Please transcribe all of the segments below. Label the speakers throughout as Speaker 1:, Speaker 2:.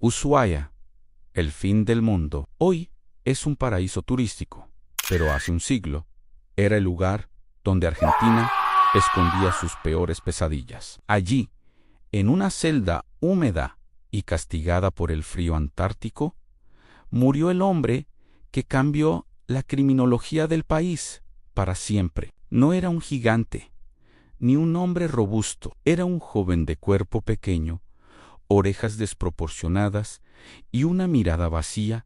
Speaker 1: Ushuaia, el fin del mundo. Hoy es un paraíso turístico, pero hace un siglo era el lugar donde Argentina escondía sus peores pesadillas. Allí, en una celda húmeda y castigada por el frío antártico, murió el hombre que cambió la criminología del país para siempre. No era un gigante, ni un hombre robusto. Era un joven de cuerpo pequeño, orejas desproporcionadas y una mirada vacía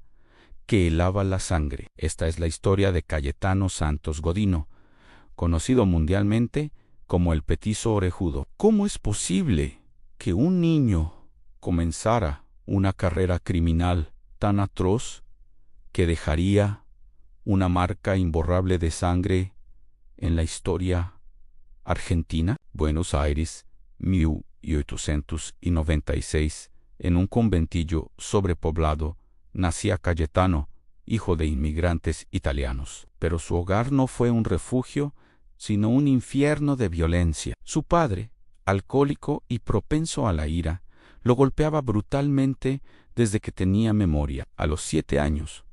Speaker 1: que helaba la sangre. Esta es la historia de Cayetano Santos Godino, conocido mundialmente como el Petizo Orejudo. ¿Cómo es posible que un niño comenzara una carrera criminal tan atroz que dejaría una marca imborrable de sangre en la historia argentina? Buenos Aires, 1896, en un conventillo sobrepoblado, nacía Cayetano, hijo de inmigrantes italianos. Pero su hogar no fue un refugio, sino un infierno de violencia. Su padre, alcohólico y propenso a la ira, lo golpeaba brutalmente desde que tenía memoria. A los 7 años,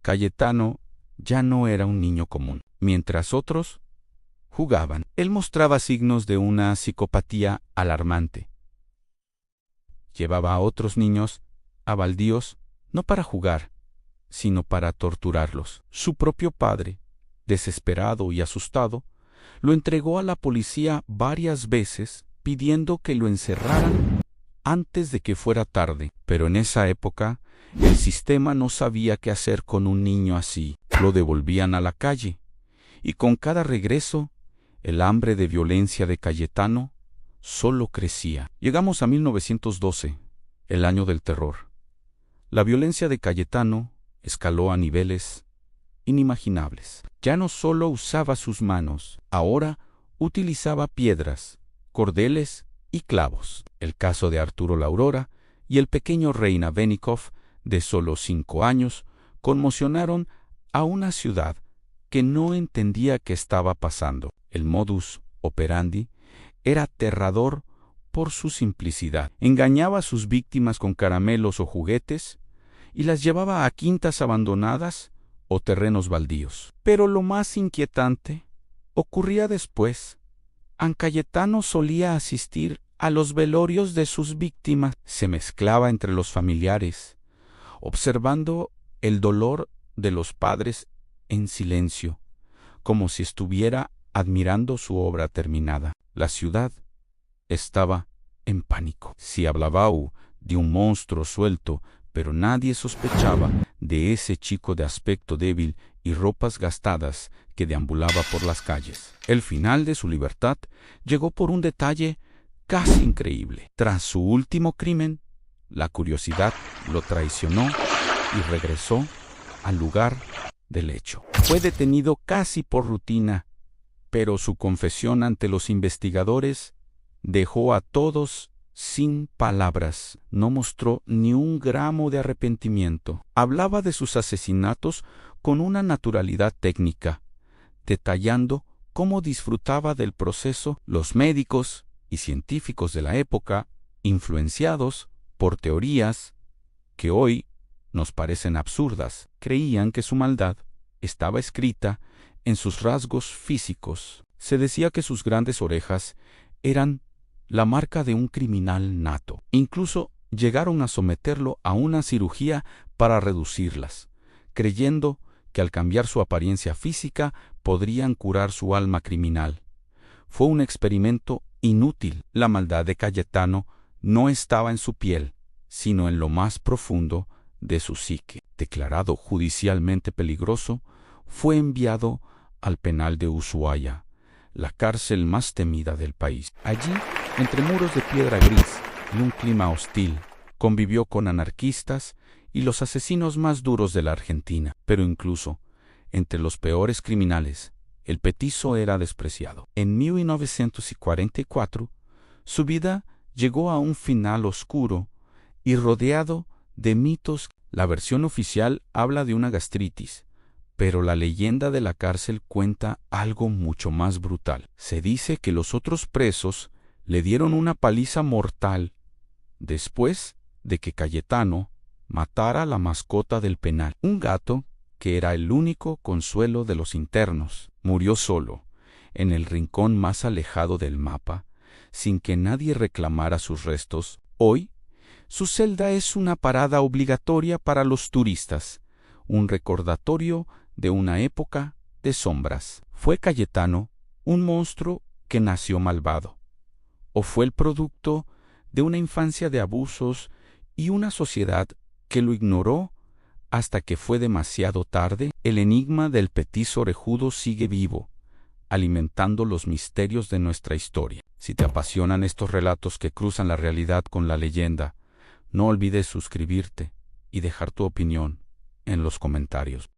Speaker 1: Cayetano ya no era un niño común. Mientras otros jugaban, él mostraba signos de una psicopatía alarmante. Llevaba a otros niños a baldíos no para jugar, sino para torturarlos. Su propio padre, desesperado y asustado, lo entregó a la policía varias veces pidiendo que lo encerraran antes de que fuera tarde. Pero en esa época, el sistema no sabía qué hacer con un niño así. Lo devolvían a la calle, y con cada regreso, el hambre de violencia de Cayetano solo crecía. Llegamos a 1912, el año del terror. La violencia de Cayetano escaló a niveles inimaginables. Ya no solo usaba sus manos, ahora utilizaba piedras, cordeles y clavos. El caso de Arturo Laurora y el pequeño Reina Benikov, de solo 5 años, conmocionaron a una ciudad que no entendía qué estaba pasando. El modus operandi era aterrador por su simplicidad. Engañaba a sus víctimas con caramelos o juguetes y las llevaba a quintas abandonadas o terrenos baldíos. Pero lo más inquietante ocurría después. Cayetano solía asistir a los velorios de sus víctimas. Se mezclaba entre los familiares, observando el dolor de los padres en silencio, como si estuviera admirando su obra terminada. La ciudad estaba en pánico. Se hablaba de un monstruo suelto, pero nadie sospechaba de ese chico de aspecto débil y ropas gastadas que deambulaba por las calles. El final de su libertad llegó por un detalle casi increíble. Tras su último crimen, la curiosidad lo traicionó y regresó al lugar del hecho. Fue detenido casi por rutina, pero su confesión ante los investigadores dejó a todos sin palabras. No mostró ni un gramo de arrepentimiento. Hablaba de sus asesinatos con una naturalidad técnica, detallando cómo disfrutaba del proceso. Los médicos y científicos de la época, influenciados por teorías que hoy nos parecen absurdas, creían que su maldad estaba escrita en sus rasgos físicos. Se decía que sus grandes orejas eran la marca de un criminal nato. Incluso llegaron a someterlo a una cirugía para reducirlas, creyendo que al cambiar su apariencia física podrían curar su alma criminal. Fue un experimento inútil. La maldad de Cayetano no estaba en su piel, sino en lo más profundo de su psique. Declarado judicialmente peligroso, fue enviado al penal de Ushuaia, la cárcel más temida del país. Allí, entre muros de piedra gris y un clima hostil, convivió con anarquistas y los asesinos más duros de la Argentina. Pero incluso entre los peores criminales, el petizo era despreciado. En 1944, su vida llegó a un final oscuro y rodeado de mitos. La versión oficial habla de una gastritis, pero la leyenda de la cárcel cuenta algo mucho más brutal. Se dice que los otros presos le dieron una paliza mortal. Después de que Cayetano matara a la mascota del penal, un gato que era el único consuelo de los internos. Murió solo, en el rincón más alejado del mapa, sin que nadie reclamara sus restos. Hoy, su celda es una parada obligatoria para los turistas, un recordatorio de una época de sombras. ¿Fue Cayetano un monstruo que nació malvado? ¿O fue el producto de una infancia de abusos y una sociedad que lo ignoró hasta que fue demasiado tarde? El enigma del petiso orejudo sigue vivo, alimentando los misterios de nuestra historia. Si te apasionan estos relatos que cruzan la realidad con la leyenda, no olvides suscribirte y dejar tu opinión en los comentarios.